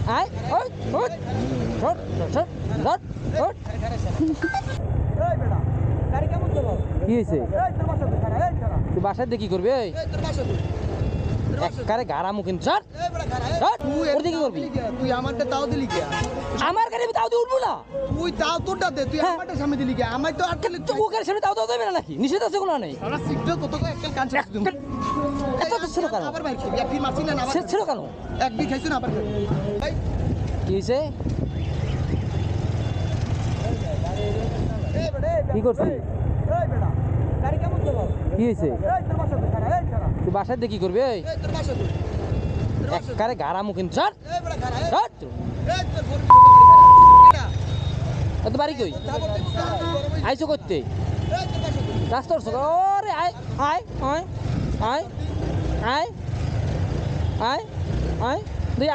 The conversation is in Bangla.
আয় ওই ওই শট শট শট শট কি হয়েছে তুই বাসায় দিয়ে কি করবি একবারে গারামু কিন্তু স্যার তুই কি করবি তুই আমারটা তাও দিলি কে আমার গাড়ি তাও দিয়ে উঠবো না তুই তাও তোরটা দে তুই আমারটা সামনে দিলি কে আমার তো আটকালে তো ওখানে সামনে তাও দেবে না নাকি নিষেধ আছে কোনো নেই সারা সিগন্যাল কত করে একটা কান ছেড়ে দিম এত ছিল কেন আবার বাইর করবি একদিন মারছি না আবার ছিল কেন একদিন খাইছ না আবার ভাই কি হয়েছে কি করছিস কি হয়েছে তুই বাসায় দিয়ে কি করবি একবারে গারামু কিন্তু স্যার এত বাড়ি কই আইসো করতে রাস্তা ওরে আয় আয় আয় আয় আয় আয় আয়